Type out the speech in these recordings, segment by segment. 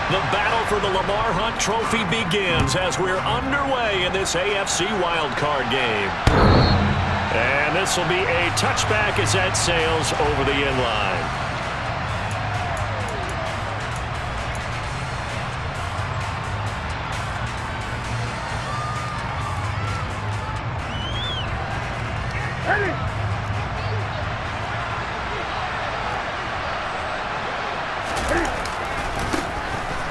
The battle for the Lamar Hunt Trophy begins as we're underway in this AFC wildcard game. And this will be a touchback as that sails over the end line.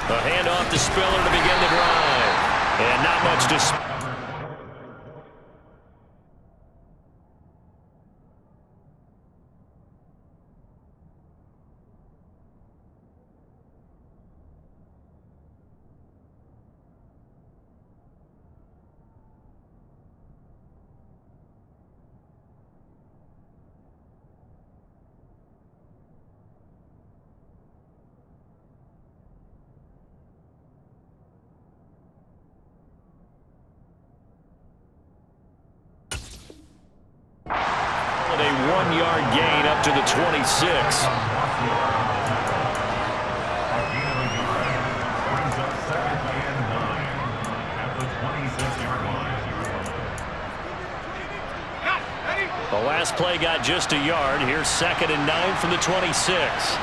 A handoff to Spiller to begin the drive. And not much to... A 1-yard gain up to the 26. The last play got just a yard. Here's 2nd and 9 from the 26.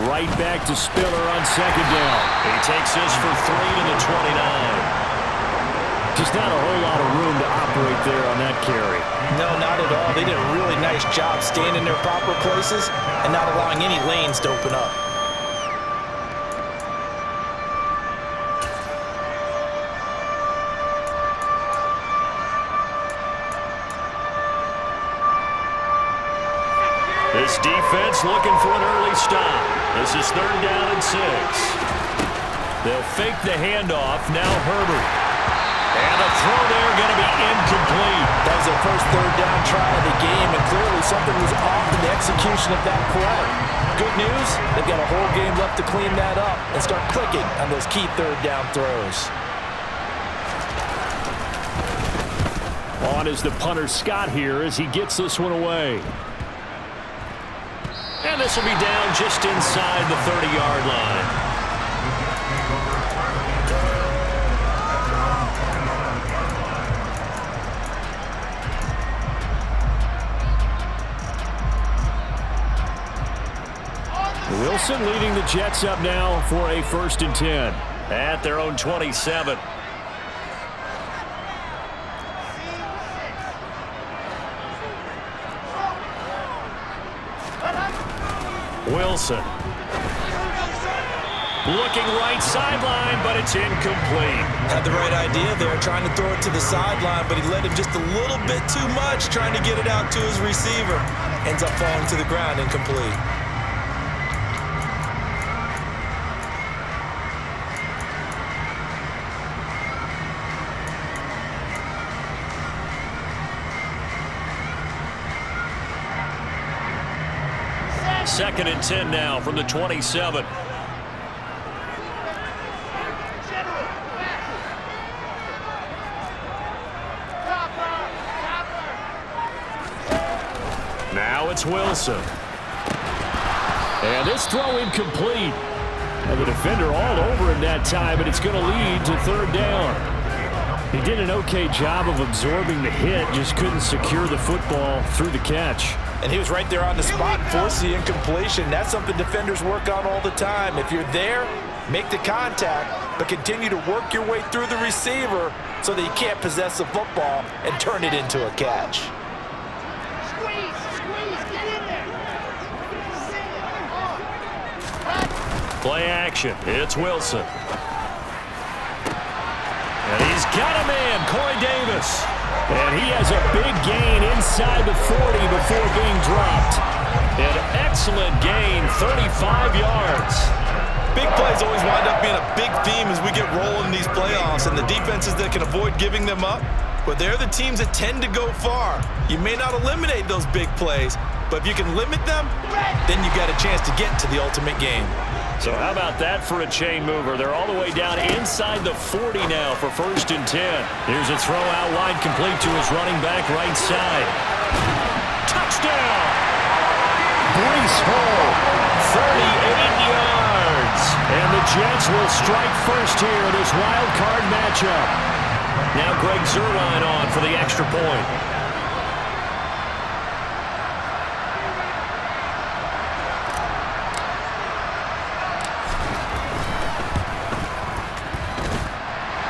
Right back to Spiller on 2nd down. He takes this for 3 to the 29. Just not a whole lot of room to operate there on that carry. No, not at all. They did a really nice job staying in their proper places and not allowing any lanes to open up. This defense looking for an early stop. This is 3rd down and 6. They'll fake the handoff. Now Herbert. And the throw there going to be incomplete. That was their first 3rd down try of the game, and clearly something was off in the execution of that play. Good news, they've got a whole game left to clean that up and start clicking on those key 3rd down throws. On is the punter Scott here as he gets this one away. And this will be down just inside the 30-yard line. Wilson leading the Jets up now for a 1st and 10 at their own 27. Wilson. Looking right sideline, but it's incomplete. Had the right idea there, trying to throw it to the sideline, but he led him just a little bit too much, trying to get it out to his receiver. Ends up falling to the ground, incomplete. Second and 10 now from the 27. Now it's Wilson. And this throw incomplete. And the defender all over him that time, and it's going to lead to 3rd down. He did an okay job of absorbing the hit, just couldn't secure the football through the catch. And he was right there on the spot and forced the incompletion. That's something defenders work on all the time. If you're there, make the contact, but continue to work your way through the receiver so that you can't possess the football and turn it into a catch. Play action. It's Wilson. And he's got a man, Corey Davis. And he has a big gain inside the 40 before being dropped. An excellent gain, 35 yards. Big plays always wind up being a big theme as we get rolling in these playoffs, and the defenses that can avoid giving them up, but they're the teams that tend to go far. You may not eliminate those big plays, but if you can limit them, then you got a chance to get to the ultimate game. So how about that for a chain mover? They're all the way down inside the 40 now for 1st and 10. Here's a throw out wide, complete to his running back right side. Touchdown! Breece Hall, 38 yards. And the Jets will strike first here in this wild card matchup. Now Greg Zuerlein on for the extra point.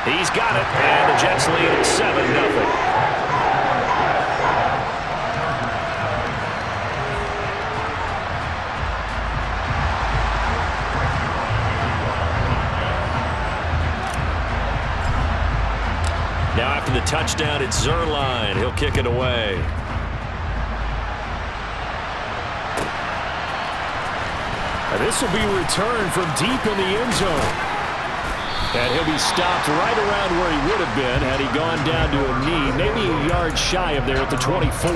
He's got it, and the Jets lead at 7-0. Now after the touchdown, it's Zuerlein. He'll kick it away. And this will be returned from deep in the end zone. And he'll be stopped right around where he would have been had he gone down to a knee, maybe a yard shy of there at the 24.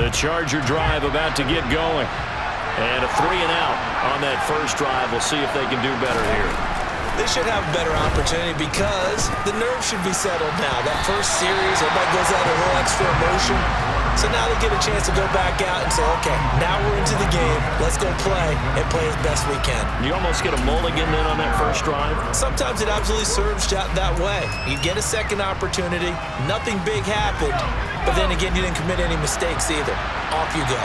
The Charger drive about to get going. And a 3 and out on that first drive. We'll see if they can do better here. They should have a better opportunity because the nerves should be settled now. That first series, everybody goes out a little extra emotion. So now they get a chance to go back out and say, okay, now we're into the game. Let's go play and play as best we can. You almost get a mulligan then on that first drive? Sometimes it absolutely serves out that way. You get a second opportunity. Nothing big happened. But then again, you didn't commit any mistakes either. Off you go.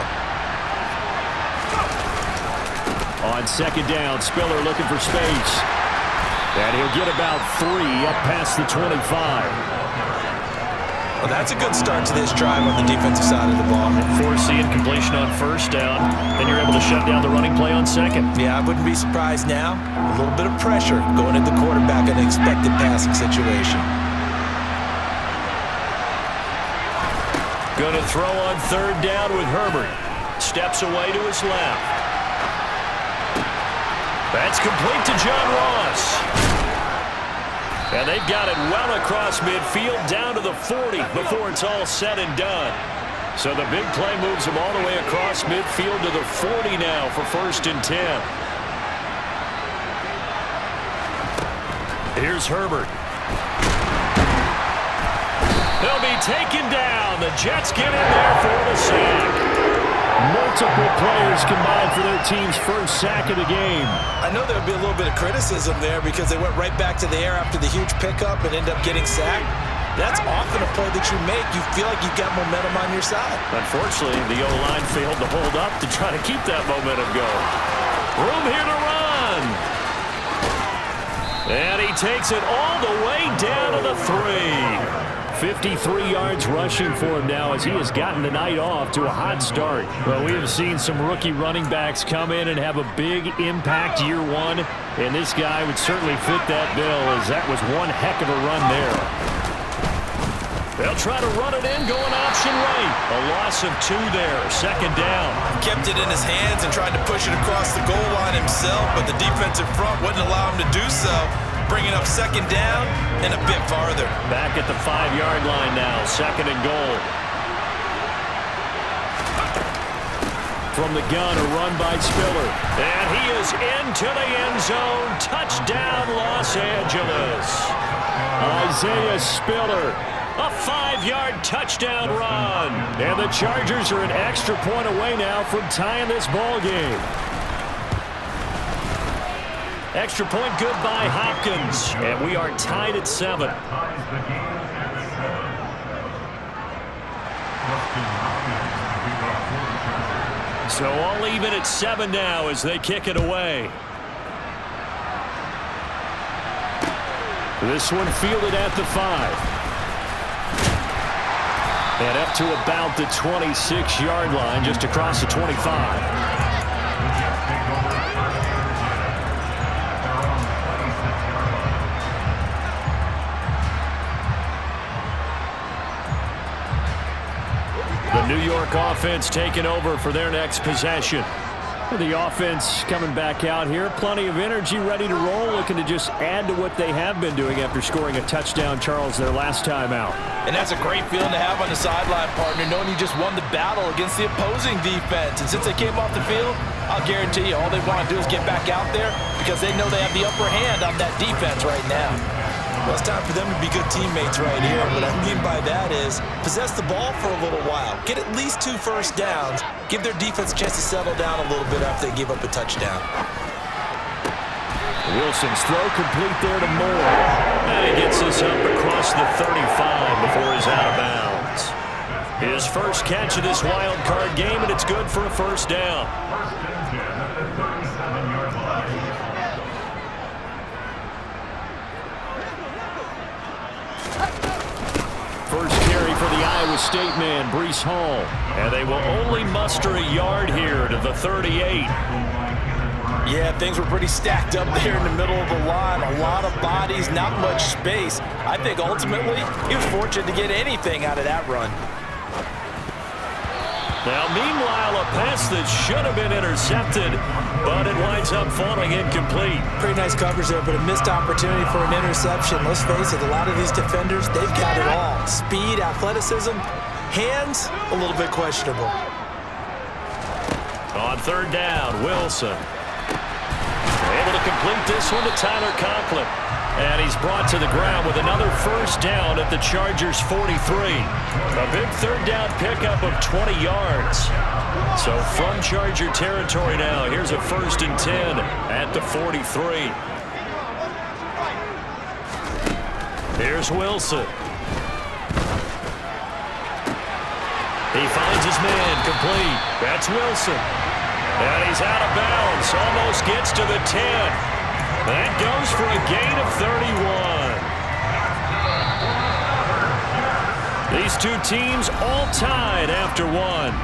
On second down, Spiller looking for space. And he'll get about 3 up past the 25. Well, that's a good start to this drive on the defensive side of the ball. Force the incompletion on first down. Then you're able to shut down the running play on second. Yeah, I wouldn't be surprised now. A little bit of pressure going at the quarterback in an expected passing situation. Going to throw on third down with Herbert. Steps away to his left. That's complete to John Ross. And they've got it well across midfield down to the 40 before it's all said and done. So the big play moves them all the way across midfield to the 40 now for 1st and 10. Here's Herbert. They'll be taken down. The Jets get in there for the sack. Multiple players combined for their team's first sack of the game. I know there'll be a little bit of criticism there because they went right back to the air after the huge pickup and end up getting sacked. That's often a play that you make. You feel like you've got momentum on your side. Unfortunately, the O-line failed to hold up to try to keep that momentum going. Room here to run. And he takes it all the way down to the 3. 53 yards rushing for him now as he has gotten the night off to a hot start. Well, we have seen some rookie running backs come in and have a big impact year one, and this guy would certainly fit that bill as that was one heck of a run there. They'll try to run it in, going option right. A loss of 2 there, second down. Kept it in his hands and tried to push it across the goal line himself, but the defensive front wouldn't allow him to do so. Bringing up second down and a bit farther. Back at the 5-yard line now, second and goal. From the gun, a run by Spiller. And he is into the end zone. Touchdown, Los Angeles. Isaiah Spiller, a 5-yard touchdown run. And the Chargers are an extra point away now from tying this ball game. Extra point good by Hopkins, and we are tied at 7. So all even at 7 now as they kick it away. This one fielded at the 5. And up to about the 26-yard line, just across the 25. The New York offense taking over for their next possession. The offense coming back out here. Plenty of energy, ready to roll, looking to just add to what they have been doing after scoring a touchdown, Charles, their last time out. And that's a great feeling to have on the sideline, partner, knowing you just won the battle against the opposing defense. And since they came off the field, I'll guarantee you all they want to do is get back out there because they know they have the upper hand on that defense right now. Well, it's time for them to be good teammates right here. What I mean by that is possess the ball for a little while. Get at least 2 first downs. Give their defense a chance to settle down a little bit after they give up a touchdown. Wilson's throw complete there to Moore. And he gets this up across the 35 before he's out of bounds. His first catch of this wild card game, and it's good for a first down. First carry for the Iowa State man, Breece Hall. And they will only muster a yard here to the 38. Yeah, things were pretty stacked up there in the middle of the line. A lot of bodies, not much space. I think ultimately he was fortunate to get anything out of that run. Now, meanwhile, a pass that should have been intercepted, but it winds up falling incomplete. Pretty nice coverage there, but a missed opportunity for an interception. Let's face it, a lot of these defenders, they've got it all. Speed, athleticism, hands, a little bit questionable. On third down, Wilson. Able to complete this one to Tyler Conklin. And he's brought to the ground with another first down at the Chargers' 43. A big third down pickup of 20 yards. So from Charger territory now, here's a 1st and 10 at the 43. Here's Wilson. He finds his man complete. That's Wilson. And he's out of bounds. Almost gets to the 10. That goes for a gain of 31. These two teams all tied after one.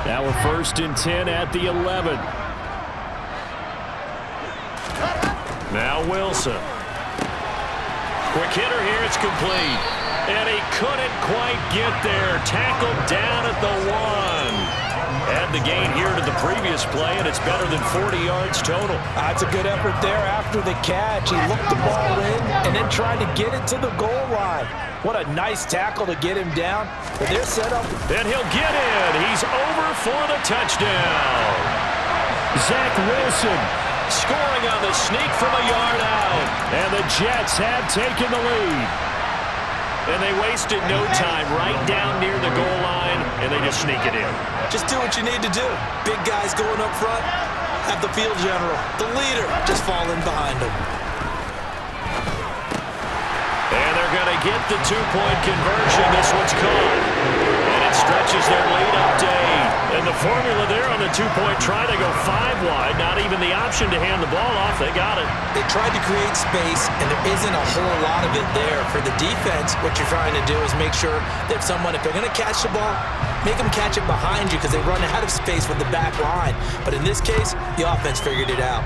Now we're 1st and 10 at the 11. Now Wilson. Quick hitter here, it's complete. And he couldn't quite get there. Tackled down at the 1. Add the gain here to the previous play, and it's better than 40 yards total. That's a good effort there after the catch. He looked the ball in and then tried to get it to the goal line. What a nice tackle to get him down. But they're set up. And he'll get in. He's over for the touchdown. Zach Wilson scoring on the sneak from a yard out. And the Jets have taken the lead. And they wasted no time right down near the goal line, and they just sneak it in. Just do what you need to do. Big guys going up front. Have the field general, the leader, just fall in behind them. And they're going to get the 2-point conversion. This one's caught. And it stretches their lead up to 8. And the formula there on the 2-point try to go 5 wide. Not even the option to hand the ball off. They got it. They tried to create space, and there isn't a whole lot of it there. For the defense, what you're trying to do is make sure that if they're going to catch the ball, make them catch it behind you because they run out of space with the back line. But in this case, the offense figured it out.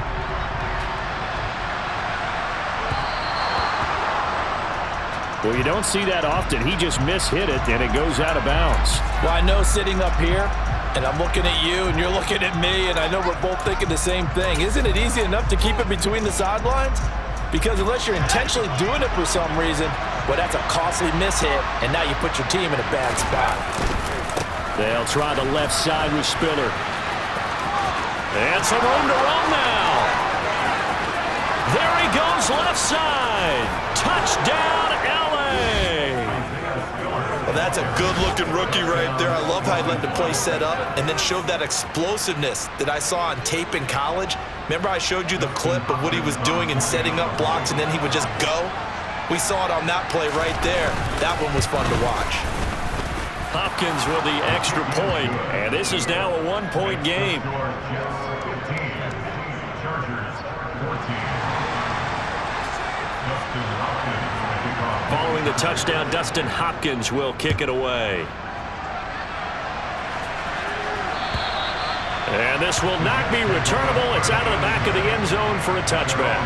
Well, you don't see that often. He just mishit it, and it goes out of bounds. Well, I know sitting up here, and I'm looking at you, and you're looking at me, and I know we're both thinking the same thing. Isn't it easy enough to keep it between the sidelines? Because unless you're intentionally doing it for some reason, well, that's a costly mishit, and now you put your team in a bad spot. They'll try the left side with Spiller. And some room to run now. There he goes, left side. Touchdown, L.A. Well, that's a good-looking rookie right there. I love how he let the play set up and then showed that explosiveness that I saw on tape in college. Remember I showed you the clip of what he was doing and setting up blocks, and then he would just go? We saw it on that play right there. That one was fun to watch. Hopkins with the extra point, and this is now a 1-point game. Following the touchdown, Dustin Hopkins will kick it away. And this will not be returnable. It's out of the back of the end zone for a touchback.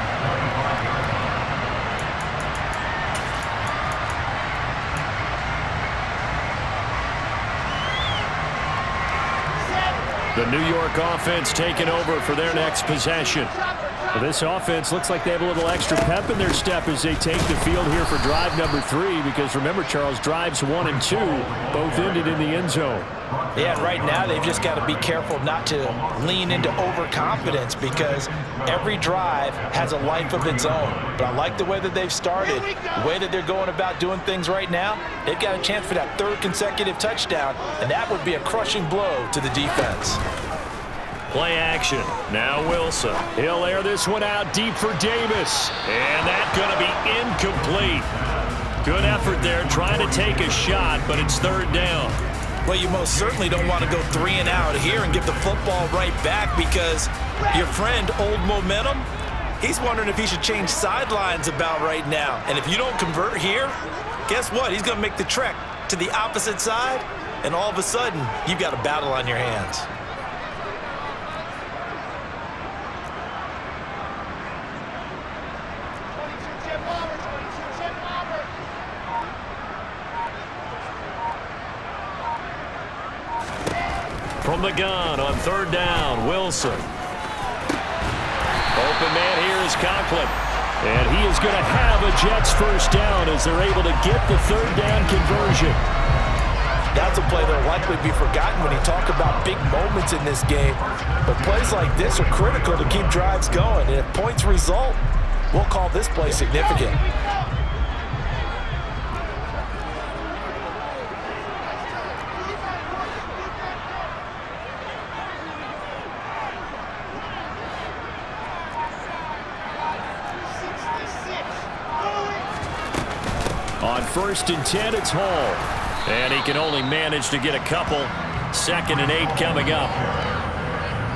The New York offense taking over for their next possession. Well, this offense looks like they have a little extra pep in their step as they take the field here for drive number 3, because remember, Charles, drives 1 and 2 both ended in the end zone. Yeah, right now they've just got to be careful not to lean into overconfidence, because every drive has a life of its own. But I like the way that they've started, the way that they're going about doing things right now. They've got a chance for that 3rd consecutive touchdown, and that would be a crushing blow to the defense. Play action. Now Wilson. He'll air this one out deep for Davis. And that's going to be incomplete. Good effort there trying to take a shot, but it's 3rd down. Well, you most certainly don't want to go 3 and out here and give the football right back, because your friend, Old Momentum, he's wondering if he should change sidelines about right now. And if you don't convert here, guess what? He's going to make the trek to the opposite side, and all of a sudden, you've got a battle on your hands. From the gun on 3rd down, Wilson. Open man here is Conklin. And he is going to have a Jets 1st down as they're able to get the 3rd down conversion. That's a play that will likely be forgotten when you talk about big moments in this game. But plays like this are critical to keep drives going. And if points result, we'll call this play significant. On 1st and 10, it's Hall. And he can only manage to get a couple. 2nd and 8 coming up.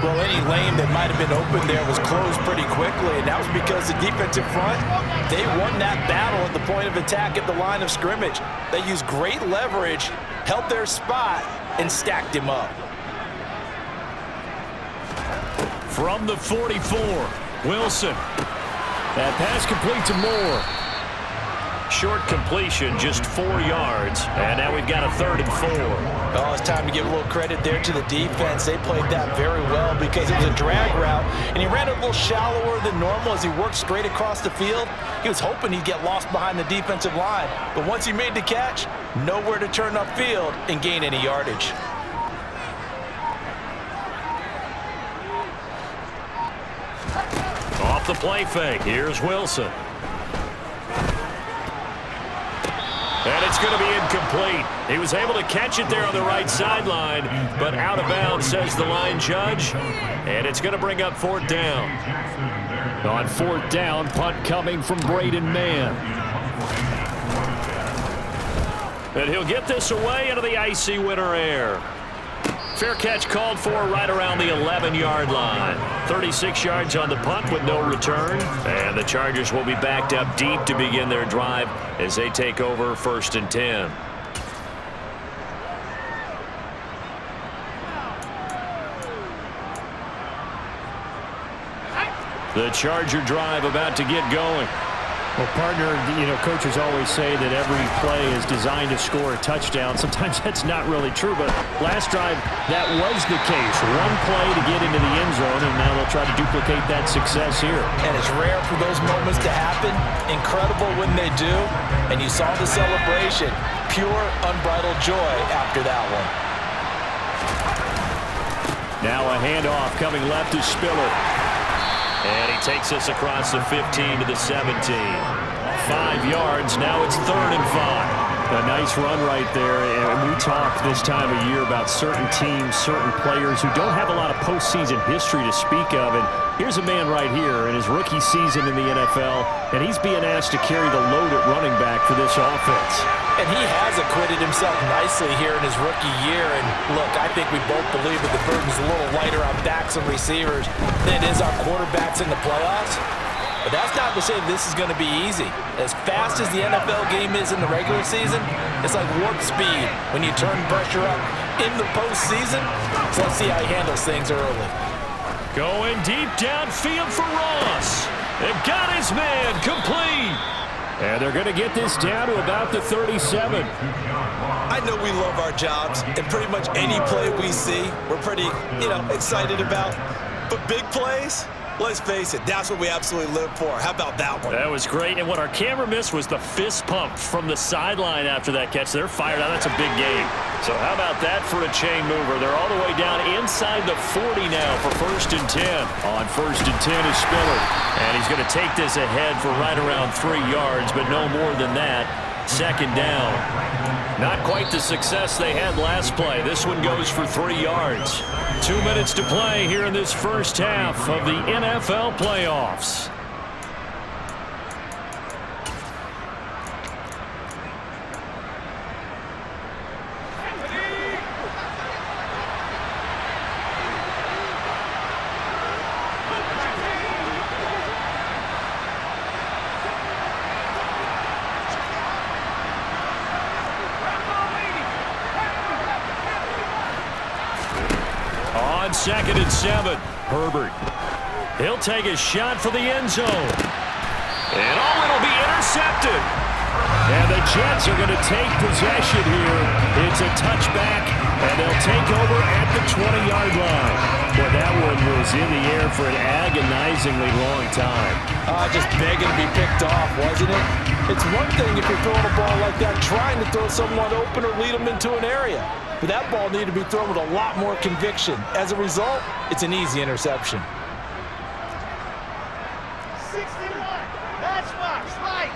Well, any lane that might have been open there was closed pretty quickly, and that was because the defensive front, they won that battle at the point of attack at the line of scrimmage. They used great leverage, held their spot, and stacked him up. From the 44, Wilson. That pass complete to Moore. Short completion, just 4 yards. And now we've got a 3rd and 4. Oh, it's time to give a little credit there to the defense. They played that very well because it was a drag route, and he ran a little shallower than normal as he worked straight across the field. He was hoping he'd get lost behind the defensive line, but once he made the catch, nowhere to turn upfield and gain any yardage. Off the play fake, here's Wilson. And it's going to be incomplete. He was able to catch it there on the right sideline, but out of bounds, says the line judge. And it's going to bring up 4th down. On 4th down, punt coming from Braden Mann. And he'll get this away into the icy winter air. Fair catch called for right around the 11-yard line. 36 yards on the punt with no return. And the Chargers will be backed up deep to begin their drive as they take over 1st and 10. The Charger drive about to get going. Well, partner, coaches always say that every play is designed to score a touchdown. Sometimes that's not really true, but last drive, that was the case. One play to get into the end zone, and now they'll try to duplicate that success here. And it's rare for those moments to happen. Incredible when they do. And you saw the celebration. Pure, unbridled joy after that one. Now a handoff coming left to Spiller. And he takes us across the 15 to the 17. 5 yards. Now it's 3rd and 5. A nice run right there. And we talk this time of year about certain teams, certain players who don't have a lot of postseason history to speak of. And here's a man right here in his rookie season in the NFL, and he's being asked to carry the load at running back for this offense. And he has acquitted himself nicely here in his rookie year. And look, I think we both believe that the burden's a little lighter on backs and receivers than it is on quarterbacks in the playoffs. But that's not to say this is going to be easy. As fast as the NFL game is in the regular season, it's like warp speed when you turn pressure up in the postseason. So let's see how he handles things early. Going deep downfield for Ross. They got his man complete. And they're going to get this down to about the 37. I know we love our jobs, and pretty much any play we see, we're pretty, excited about. But big plays, let's face it, that's what we absolutely live for. How about that one? That was great, and what our camera missed was the fist pump from the sideline after that catch. They're fired out. That's a big game. So how about that for a chain mover? They're all the way down inside the 40 now for 1st and 10. On 1st and 10 is Spiller, and he's going to take this ahead for right around 3 yards, but no more than that. 2nd down. Not quite the success they had last play. This one goes for 3 yards. 2 minutes to play here in this first half of the NFL playoffs. On 2nd and 7, Herbert. He'll take a shot for the end zone. And it'll be intercepted. And the Jets are going to take possession here. It's a touchback, and they'll take over at the 20-yard line. But that one was in the air for an agonizingly long time. Just begging to be picked off, wasn't it? It's one thing if you're throwing a ball like that, trying to throw someone open or lead them into an area. But that ball needed to be thrown with a lot more conviction. As a result, it's an easy interception. 61. That's box. Right.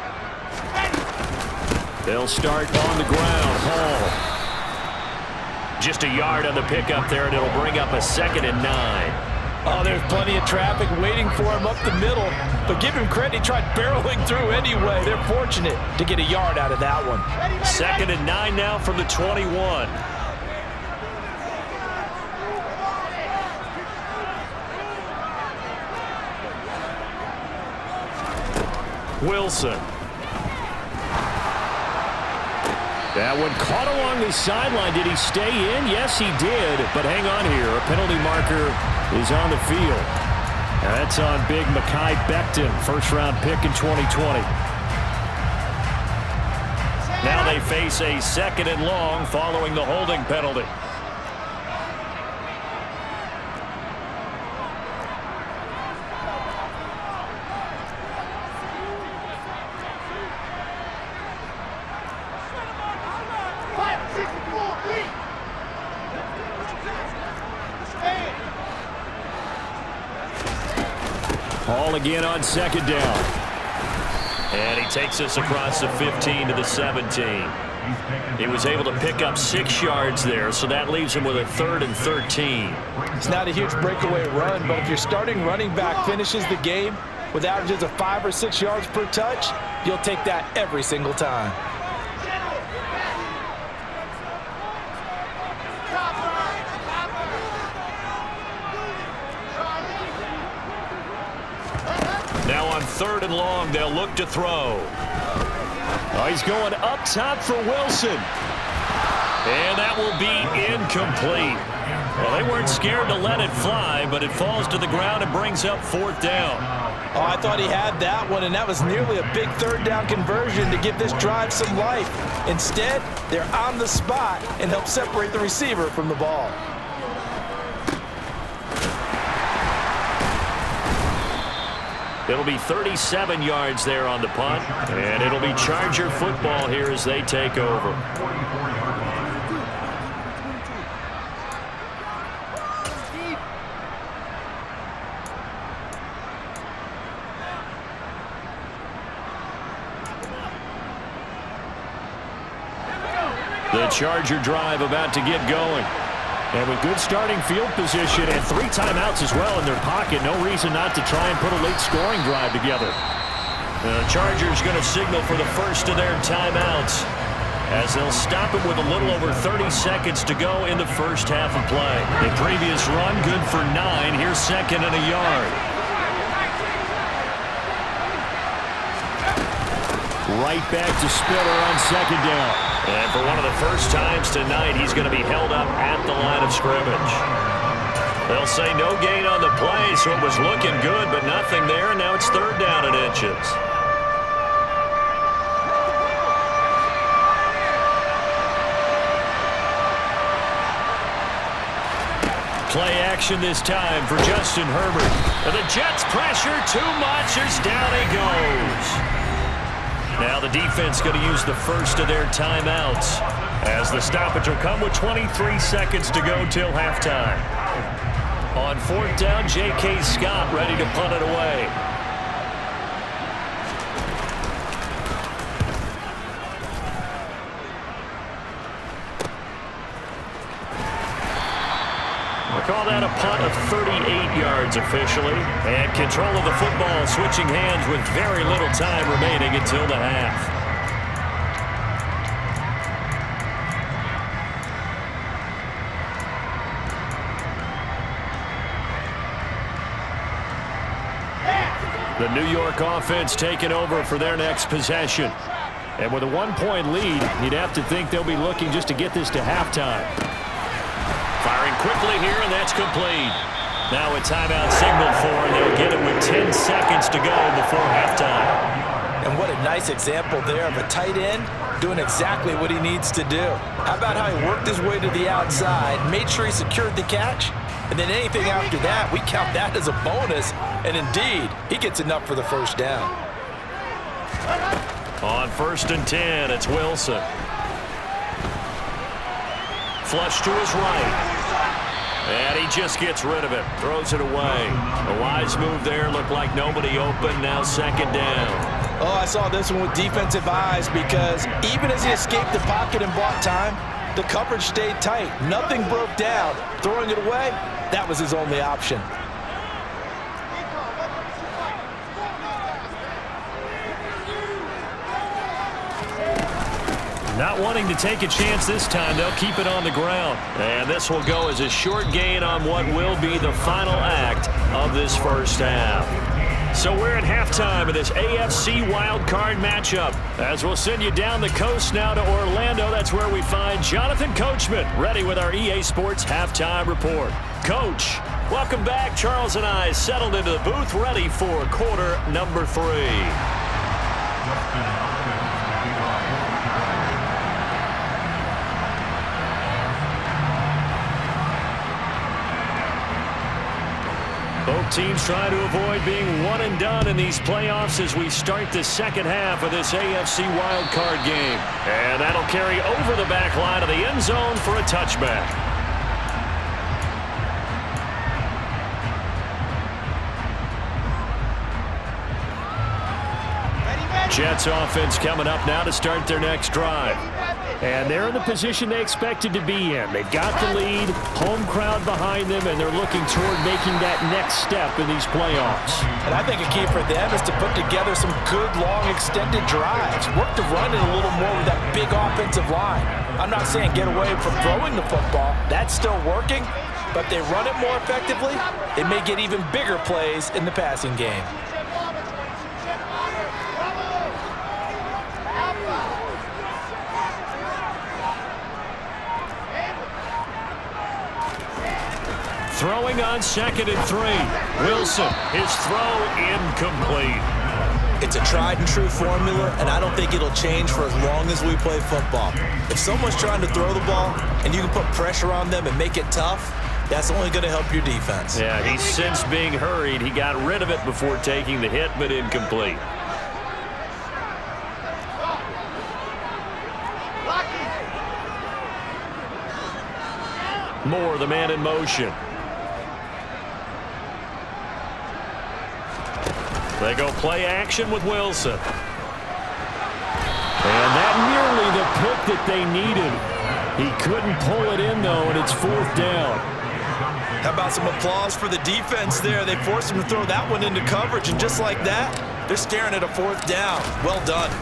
They'll start on the ground. Hall. Just a yard on the pickup there, and it'll bring up a 2nd and 9. Oh, there's plenty of traffic waiting for him up the middle. But give him credit, he tried barreling through anyway. They're fortunate to get a yard out of that one. 2nd and 9 now from the 21. Wilson. That one caught along the sideline. Did he stay in? Yes, he did. But hang on here. A penalty marker is on the field. And that's on big Mekhi Becton, first-round pick in 2020. Now they face a 2nd and long following the holding penalty. Hall again on 2nd down. And he takes us across the 15 to the 17. He was able to pick up 6 yards there, so that leaves him with a 3rd and 13. It's not a huge breakaway run, but if your starting running back finishes the game with averages of 5 or 6 yards per touch, you'll take that every single time. Now on 3rd and long, they'll look to throw. Oh, he's going up top for Wilson. And that will be incomplete. Well, they weren't scared to let it fly, but it falls to the ground and brings up 4th down. Oh, I thought he had that one, and that was nearly a big 3rd down conversion to give this drive some life. Instead, they're on the spot and help separate the receiver from the ball. It'll be 37 yards there on the punt, and it'll be Charger football here as they take over. The Charger drive about to get going. And with good starting field position and 3 timeouts as well in their pocket, no reason not to try and put a late scoring drive together. The Chargers going to signal for the first of their timeouts as they'll stop it with a little over 30 seconds to go in the first half of play. The previous run good for 9. Here's 2nd and a yard. Right back to Spiller on 2nd down. And for one of the first times tonight, he's going to be held up at the line of scrimmage. They'll say no gain on the play, so it was looking good, but nothing there. Now it's 3rd down and inches. action this time for Justin Herbert. And the Jets pressure too much as down he goes. Now the defense going to use the first of their timeouts, as the stoppage will come with 23 seconds to go till halftime. On 4th down, J.K. Scott ready to punt it away. We'll call that a punt of 38 yards officially. And control of the football switching hands with very little time remaining until the half. The New York offense taking over for their next possession. And with a 1-point lead, you'd have to think they'll be looking just to get this to halftime. Firing quickly here, and that's complete. Now a timeout signaled for, and they'll get it with 10 seconds to go before halftime. And what a nice example there of a tight end doing exactly what he needs to do. How about how he worked his way to the outside, made sure he secured the catch, and then anything after that, we count that as a bonus. And indeed, he gets enough for the first down. On 1st and 10, it's Wilson. Flush to his right. And he just gets rid of it. Throws it away. A wise move there. Looked like nobody open. Now 2nd down. Oh, I saw this one with defensive eyes, because even as he escaped the pocket and bought time, the coverage stayed tight. Nothing broke down. Throwing it away, that was his only option. Not wanting to take a chance this time, they'll keep it on the ground. And this will go as a short gain on what will be the final act of this first half. So we're at halftime of this AFC wildcard matchup. As we'll send you down the coast now to Orlando, that's where we find Jonathan Coachman ready with our EA Sports halftime report. Coach, welcome back. Charles and I settled into the booth ready for quarter number 3. Both teams trying to avoid being one and done in these playoffs as we start the second half of this AFC wildcard game. And that'll carry over the back line of the end zone for a touchback. Jets offense coming up now to start their next drive. And they're in the position they expected to be in. They've got the lead, home crowd behind them, and they're looking toward making that next step in these playoffs. And I think a key for them is to put together some good, long, extended drives. Work the run in a little more with that big offensive line. I'm not saying get away from throwing the football. That's still working. But if they run it more effectively, it may get even bigger plays in the passing game. Throwing on 2nd and 3. Wilson, his throw incomplete. It's a tried and true formula, and I don't think it'll change for as long as we play football. If someone's trying to throw the ball and you can put pressure on them and make it tough, that's only going to help your defense. Yeah, he's since being hurried. He got rid of it before taking the hit, but incomplete. Moore, the man in motion. They go play action with Wilson. And that nearly the pick that they needed. He couldn't pull it in, though, and it's 4th down. How about some applause for the defense there? They forced him to throw that one into coverage, and just like that, they're staring at a 4th down. Well done.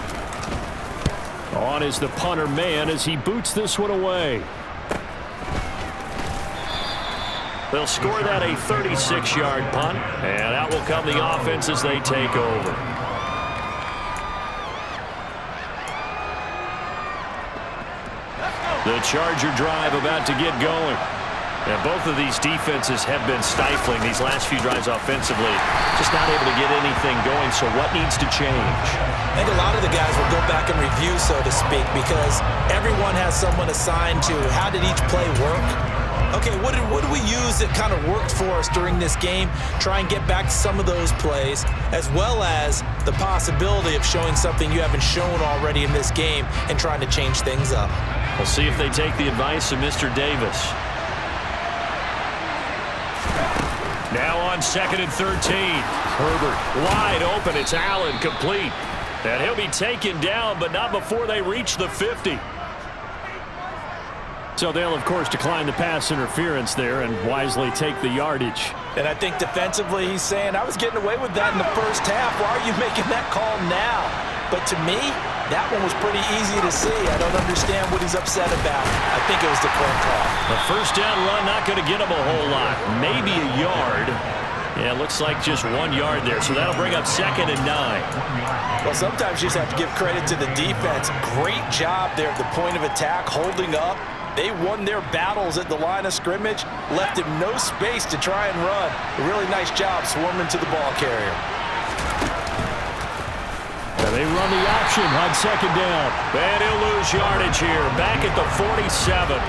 On is the punter man as he boots this one away. They'll score that a 36-yard punt, and out will come the offense as they take over. The Charger drive about to get going. And both of these defenses have been stifling these last few drives offensively. Just not able to get anything going, so what needs to change? I think a lot of the guys will go back and review, so to speak, because everyone has someone assigned to how did each play work. okay, what do we use that kind of worked for us during this game? Try and get back to some of those plays, as well as the possibility of showing something you haven't shown already in this game and trying to change things up. We'll see if they take the advice of Mr. Davis. Now on 2nd and 13. Herbert wide open. It's Allen, complete. And he'll be taken down, but not before they reach the 50. So they'll, of course, decline the pass interference there and wisely take the yardage. And I think defensively he's saying, I was getting away with that in the first half. Why are you making that call now? But to me, that one was pretty easy to see. I don't understand what he's upset about. I think it was the corner call. The first down run not going to get him a whole lot. Maybe a yard. Yeah, it looks like just 1 yard there. So that'll bring up 2nd and 9. Well, sometimes you just have to give credit to the defense. Great job there at the point of attack, holding up. They won their battles at the line of scrimmage, left him no space to try and run. A really nice job swarming to the ball carrier. And they run the option on 2nd down. And he'll lose yardage here, back at the 47.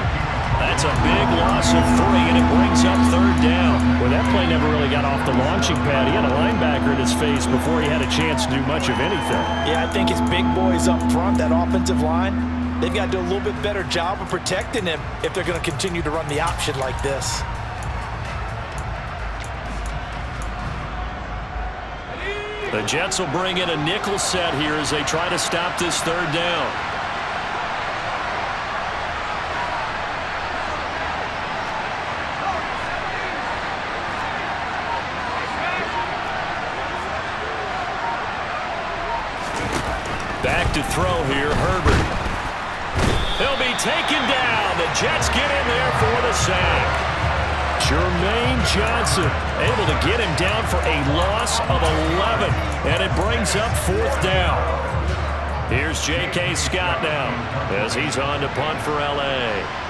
That's a big loss of 3, and it brings up 3rd down. Well, that play never really got off the launching pad. He had a linebacker in his face before he had a chance to do much of anything. Yeah, I think his big boys up front, that offensive line, they've got to do a little bit better job of protecting him if they're going to continue to run the option like this. The Jets will bring in a nickel set here as they try to stop this 3rd down. Back to throw here, Herbert. He'll be taken down. The Jets get in there for the sack. Jermaine Johnson able to get him down for a loss of 11, and it brings up 4th down. Here's J.K. Scott now as he's on to punt for L.A.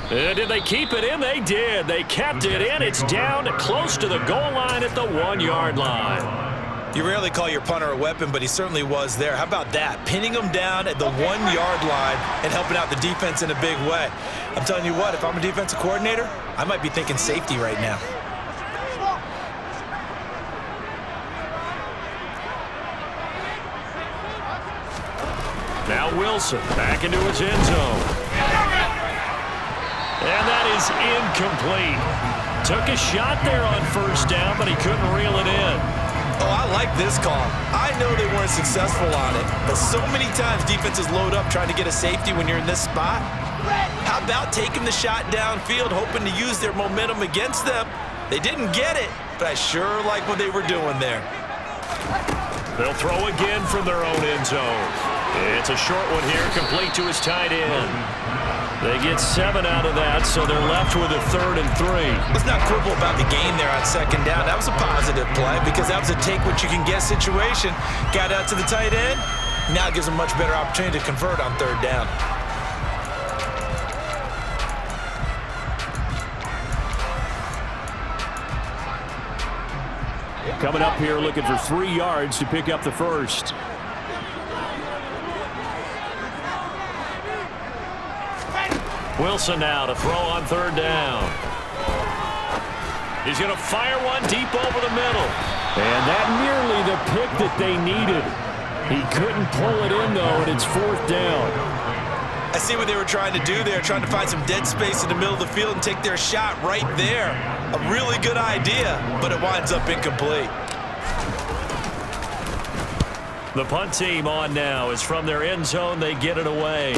Did they keep it in? They did. They kept it in. It's down close to the goal line at the 1-yard line. You rarely call your punter a weapon, but he certainly was there. How about that? Pinning him down at the 1-yard line and helping out the defense in a big way. I'm telling you what, if I'm a defensive coordinator, I might be thinking safety right now. Now Wilson back into his end zone. And that is incomplete. Took a shot there on 1st down, but he couldn't reel it in. Oh, I like this call. I know they weren't successful on it, but so many times defenses load up trying to get a safety when you're in this spot. How about taking the shot downfield, hoping to use their momentum against them? They didn't get it, but I sure like what they were doing there. They'll throw again from their own end zone. It's a short one here, complete to his tight end. They get 7 out of that, so they're left with a 3rd and 3. Let's not quibble about the gain there on 2nd down. That was a positive play because that was a take-what-you-can-get situation. Got out to the tight end. Now it gives them a much better opportunity to convert on 3rd down. Coming up here looking for 3 yards to pick up the first. Wilson now to throw on 3rd down. He's going to fire one deep over the middle. And that nearly the pick that they needed. He couldn't pull it in, though, and it's 4th down. I see what they were trying to do there, trying to find some dead space in the middle of the field and take their shot right there. A really good idea, but it winds up incomplete. The punt team on now is from their end zone. They get it away.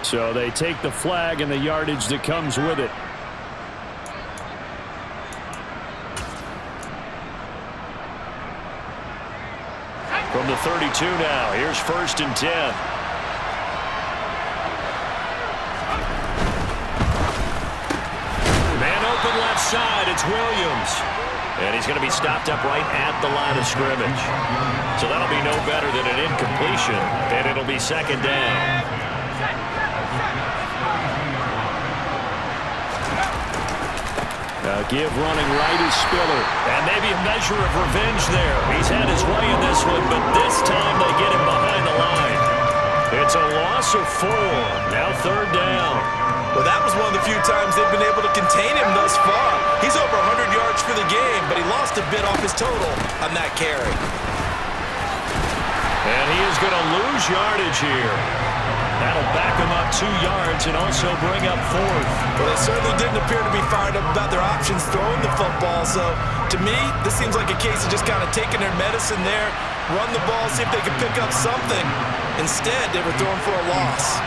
So they take the flag and the yardage that comes with it. From the 32 now, here's 1st and 10. Man open left side, it's Williams. And he's going to be stopped up right at the line of scrimmage. So that'll be no better than an incompletion, and it'll be 2nd down. Give running right is Spiller. And maybe a measure of revenge there. He's had his way in this one, but this time they get him behind the line. It's a loss of 4. Now third down. Well, that was one of the few times they've been able to contain him thus far. He's over 100 yards for the game, but he lost a bit off his total on that carry. And he is going to lose yardage here. That'll back him up 2 yards and also bring up 4th. Well, they certainly didn't appear to be fired up about their options throwing the football. So, to me, this seems like a case of just kind of taking their medicine there, run the ball, see if they could pick up something. Instead, they were throwing for a loss.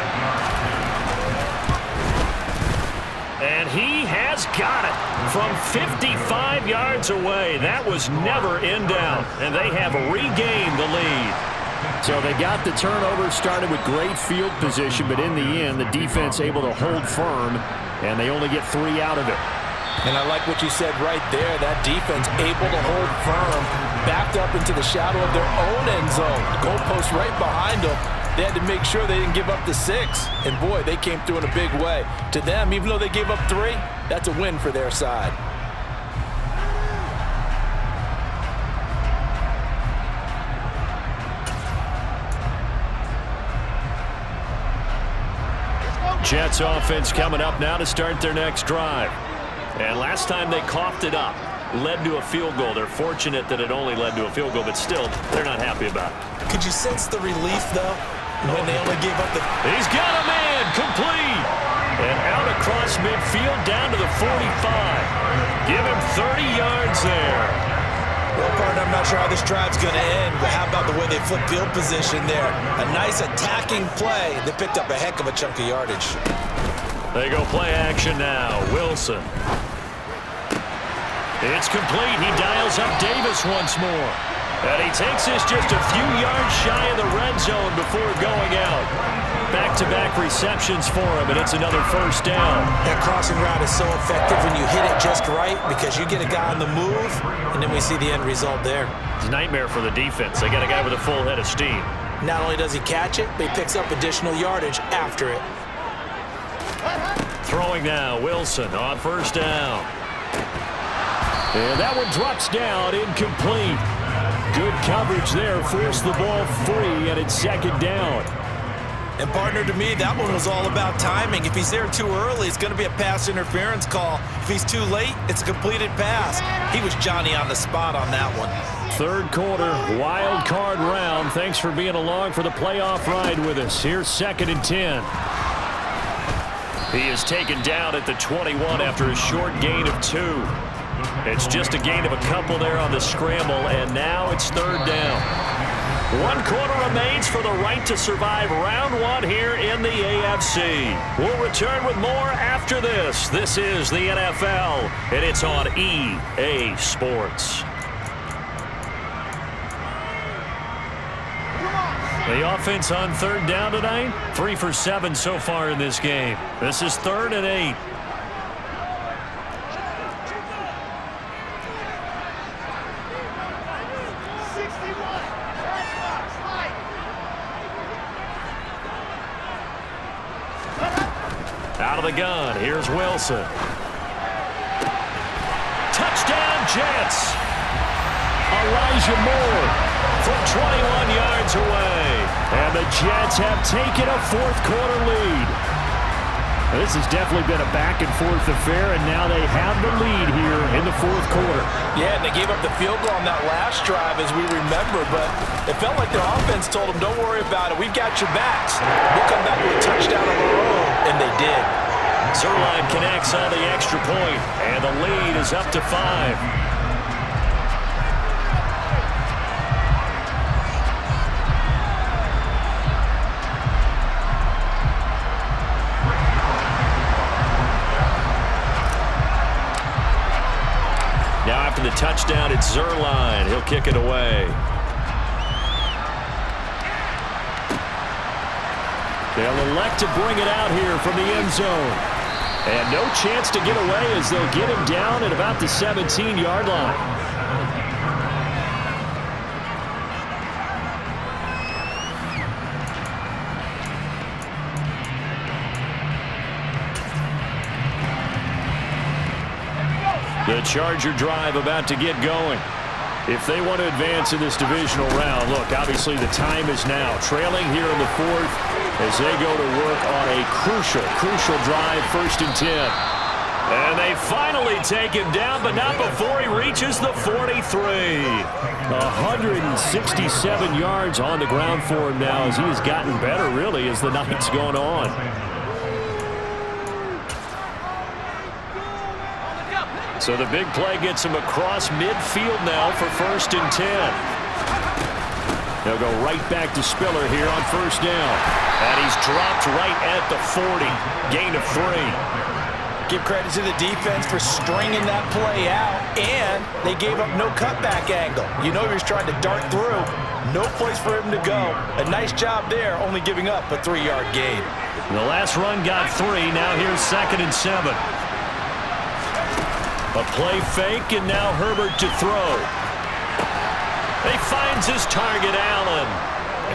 And he has got it from 55 yards away. That was never in doubt. And they have regained the lead. So they got the turnover, started with great field position, but in the end, the defense able to hold firm, and they only get 3 out of it. And I like what you said right there. That defense able to hold firm, backed up into the shadow of their own end zone. Goalpost right behind them. They had to make sure they didn't give up the 6. And, boy, they came through in a big way. To them, even though they gave up 3, that's a win for their side. Jets offense coming up now to start their next drive. And last time they coughed it up, led to a field goal. They're fortunate that it only led to a field goal, but still, they're not happy about it. Could you sense the relief, though, when they only gave up the... He's got a man, complete. And out across midfield down to the 45. Give him 30 yards there. Well, partner, I'm not sure how this drive's going to end, but how about the way they flip field position there? A nice attacking play. They picked up a heck of a chunk of yardage. They go play action now. Wilson. It's complete. He dials up Davis once more. And he takes this just a few yards shy of the red zone before going out. Back-to-back receptions for him, and it's another first down. That crossing route is so effective when you hit it just right because you get a guy on the move, and then we see the end result there. It's a nightmare for the defense. They got a guy with a full head of steam. Not only does he catch it, but he picks up additional yardage after it. Throwing now, Wilson on first down. And that one drops down, incomplete. Good coverage there, forced the ball free, and it's second down. And partner, to me, that one was all about timing. If he's there too early, it's going to be a pass interference call. If he's too late, it's a completed pass. He was Johnny on the spot on that one. Third quarter, wild card round. Thanks for being along for the playoff ride with us. Here's 2nd and 10. He is taken down at the 21 after a short gain of 2. It's just a gain of a couple there on the scramble, and now it's third down. 1 quarter remains for the right to survive round 1 here in the AFC. We'll return with more after this. This is the NFL, and it's on EA Sports. The offense on third down tonight, 3 for 7 so far in this game. This is 3rd and 8. Out of the gun, here's Wilson. Touchdown, Jets. Elijah Moore from 21 yards away. And the Jets have taken a 4th quarter lead. This has definitely been a back-and-forth affair, and now they have the lead here in the 4th quarter. Yeah, and they gave up the field goal on that last drive, as we remember, but it felt like their offense told them, don't worry about it, we've got your backs. We'll come back with a touchdown of our own, and they did. Zuerlein connects on the extra point, and the lead is up to 5. Now after the touchdown, it's Zuerlein. He'll kick it away. They'll elect to bring it out here from the end zone. And no chance to get away as they'll get him down at about the 17-yard line. The Charger drive about to get going. If they want to advance in this divisional round, look, obviously the time is now. Trailing here in the fourth as they go to work on a crucial drive, 1st and 10. And they finally take him down, but not before he reaches the 43. 167 yards on the ground for him now as he has gotten better, really, as the night's gone on. So the big play gets him across midfield now for 1st and 10. They'll go right back to Spiller here on 1st down. And he's dropped right at the 40. Gain of 3. Give credit to the defense for stringing that play out, and they gave up no cutback angle. You know he was trying to dart through. No place for him to go. A nice job there, only giving up a 3-yard gain. The last run got 3. Now here's 2nd and 7. A play fake, and now Herbert to throw. He finds his target, Allen.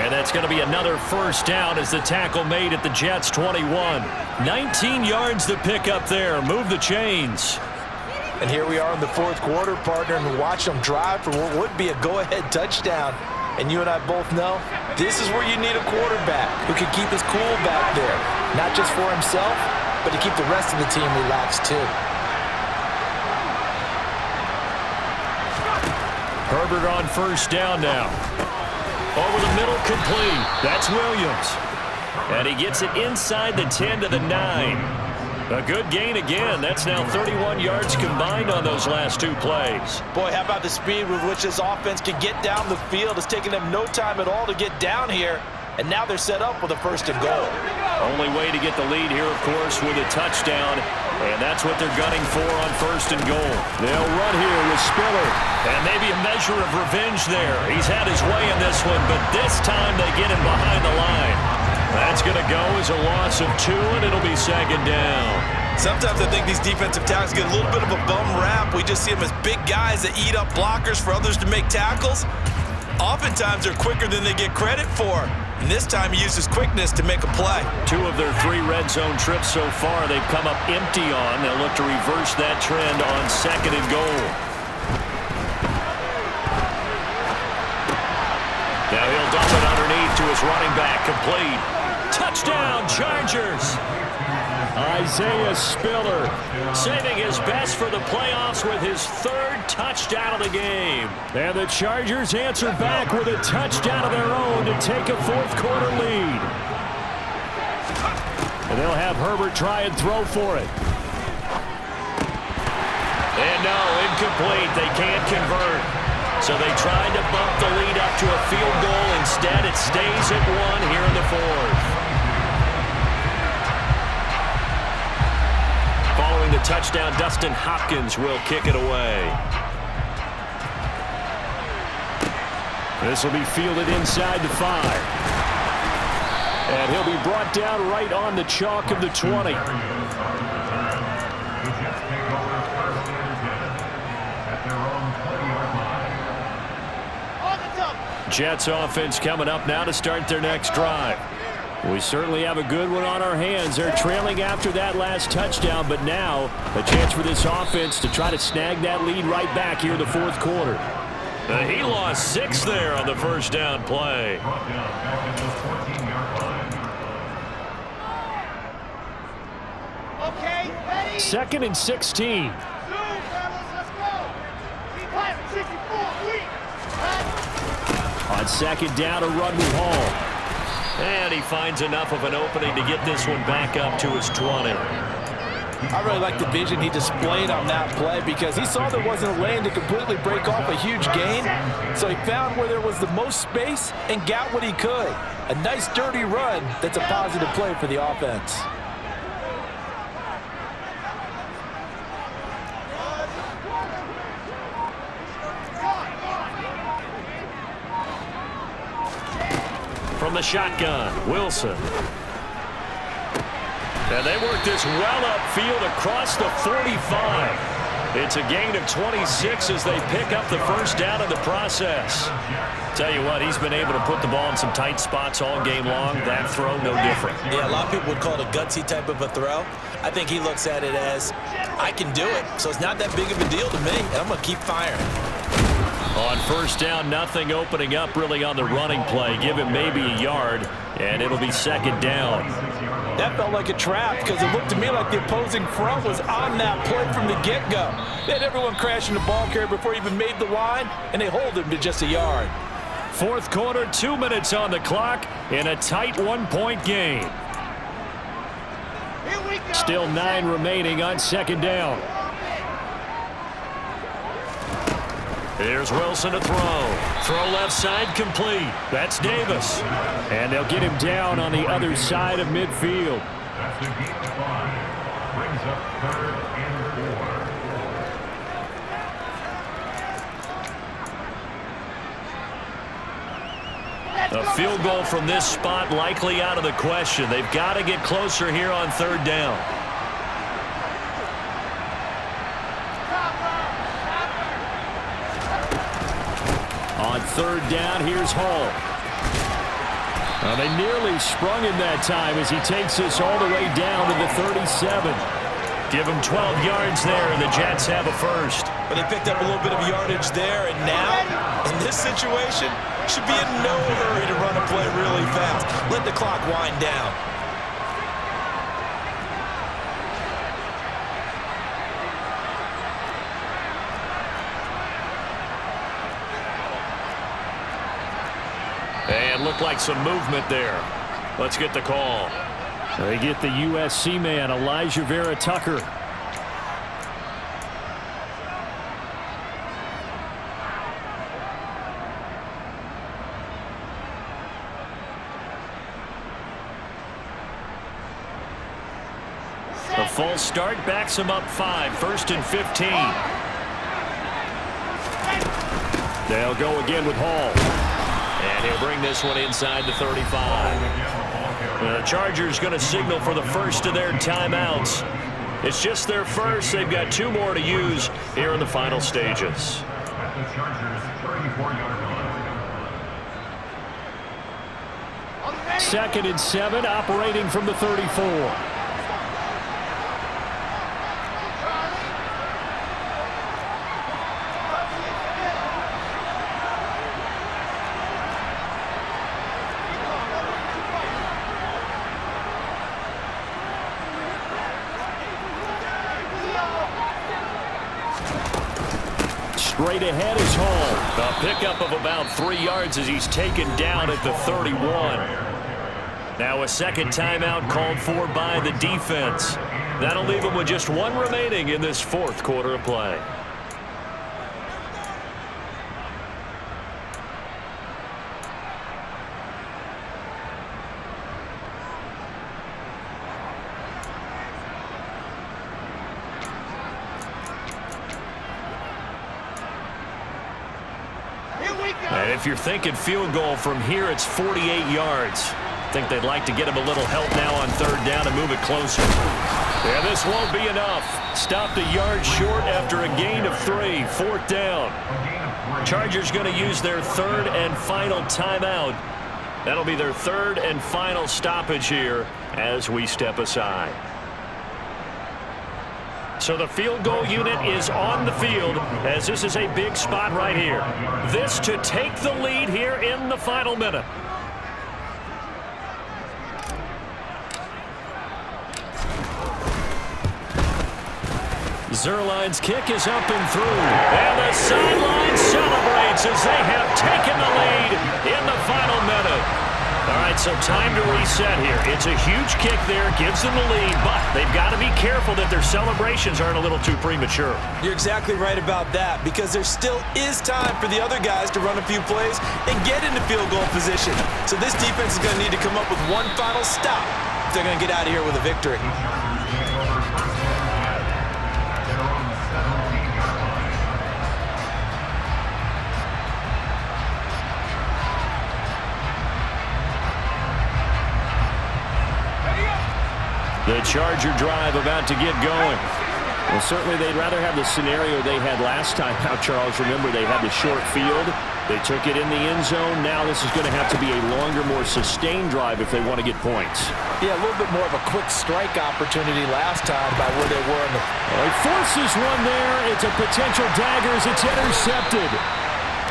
And that's going to be another 1st down as the tackle made at the Jets' 21. 19 yards to pick up there. Move the chains. And here we are in the 4th quarter, partner, and watch them drive for what would be a go-ahead touchdown. And you and I both know this is where you need a quarterback who can keep his cool back there. Not just for himself, but to keep the rest of the team relaxed too. Herbert on 1st down now. Over the middle, complete. That's Williams. And he gets it inside the 10 to the 9. A good gain again. That's now 31 yards combined on those last 2 plays. Boy, how about the speed with which this offense can get down the field? It's taken them no time at all to get down here. And now they're set up with a 1st and goal. Only way to get the lead here, of course, with a touchdown. And that's what they're gunning for on 1st and goal. They'll run here with Spiller. And maybe a measure of revenge there. He's had his way in this one, but this time they get him behind the line. That's going to go as a loss of 2, and it'll be 2nd down. Sometimes I think these defensive tackles get a little bit of a bum rap. We just see them as big guys that eat up blockers for others to make tackles. Oftentimes they're quicker than they get credit for. And this time he uses quickness to make a play. 2 of their 3 red zone trips so far they've come up empty on. They'll look to reverse that trend on 2nd and goal. Now he'll dump it underneath to his running back. Complete. Touchdown, Chargers. Isaiah Spiller saving his best for the playoffs with his 3rd touchdown of the game. And the Chargers answer back with a touchdown of their own to take a 4th quarter lead. And they'll have Herbert try and throw for it. And no, incomplete. They can't convert. So they tried to bump the lead up to a field goal. Instead, it stays at 1 here in the 4th. Following the touchdown, Dustin Hopkins will kick it away. This will be fielded inside the 5. And he'll be brought down right on the chalk of the 20. Jets offense coming up now to start their next drive. We certainly have a good one on our hands. They're trailing after that last touchdown, but now a chance for this offense to try to snag that lead right back here in the 4th quarter. He lost 6 there on the 1st down play. Okay, ready? 2nd and 16. Let's go. On 2nd down, a run with Hall. And he finds enough of an opening to get this one back up to his 20. I really like the vision he displayed on that play because he saw there wasn't a lane to completely break off a huge gain. So he found where there was the most space and got what he could. A nice dirty run that's a positive play for the offense. From the shotgun, Wilson. And they work this well upfield across the 45. It's a gain of 26 as they pick up the 1st down in the process. Tell you what, he's been able to put the ball in some tight spots all game long. That throw, no different. Yeah, a lot of people would call it a gutsy type of a throw. I think he looks at it as, I can do it, so it's not that big of a deal to me, and I'm going to keep firing. On first down, nothing opening up really on the running play. Give him maybe a yard, and it'll be second down. That felt like a trap because it looked to me like the opposing front was on that play from the get-go. They had everyone crashing the ball carrier before he even made the line, and they hold him to just a yard. Fourth quarter, 2 minutes on the clock in a tight one-point game. Here we go. Still 9 remaining on second down. Here's Wilson to throw. Throw left side complete. That's Davis. And they'll get him down on the other side of midfield. That's the gain of 5. Brings up 3rd and 4. A field goal from this spot likely out of the question. They've got to get closer here on third down. On third down, here's Hall. They nearly sprung him that time as he takes this all the way down to the 37. Give him 12 yards there, and the Jets have a first. But they picked up a little bit of yardage there, and now, in this situation, should be in no hurry to run a play really fast. Let the clock wind down. And looked like some movement there. Let's get the call. They get the USC man, Elijah Vera Tucker. The false start backs him up 5, 1st and 15. They'll go again with Hall. And he'll bring this one inside the 35. The Chargers going to signal for the first of their timeouts. It's just their first. They've got 2 more to use here in the final stages. At the Chargers 34-yard line. 2nd and 7, operating from the 34. Straight ahead is Hall. A pickup of about 3 yards as he's taken down at the 31. Now a second timeout called for by the defense. That'll leave him with just 1 remaining in this 4th quarter of play. And if you're thinking field goal from here, it's 48 yards. I think they'd like to get him a little help now on third down and move it closer. Yeah, this won't be enough. Stopped a yard short after a gain of 3, 4th down. Chargers going to use their 3rd and final timeout. That'll be their 3rd and final stoppage here as we step aside. So the field goal unit is on the field as this is a big spot right here. This to take the lead here in the final minute. Zuerlein's kick is up and through. And the sideline celebrates as they have taken the lead in the final minute. All right, so time to reset here. It's a huge kick there, gives them the lead, but they've got to be careful that their celebrations aren't a little too premature. You're exactly right about that because there still is time for the other guys to run a few plays and get into field goal position. So this defense is going to need to come up with one final stop if they're going to get out of here with a victory. The Charger drive about to get going. Well, certainly they'd rather have the scenario they had last time out, Charles. Remember, they had the short field. They took it in the end zone. Now this is going to have to be a longer, more sustained drive if they want to get points. Yeah, a little bit more of a quick strike opportunity last time by where they were in the... He forces one there. It's a potential dagger as it's intercepted.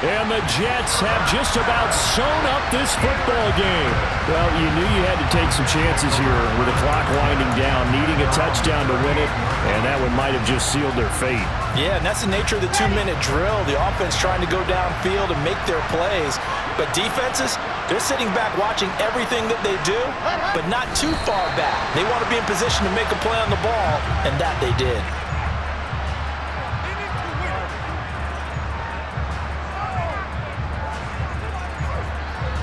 And the Jets have just about sewn up this football game. Well, you knew you had to take some chances here with the clock winding down, needing a touchdown to win it, and that one might have just sealed their fate. Yeah, and that's the nature of the 2-minute drill. The offense trying to go downfield and make their plays. But defenses, they're sitting back watching everything that they do, but not too far back. They want to be in position to make a play on the ball, and that they did.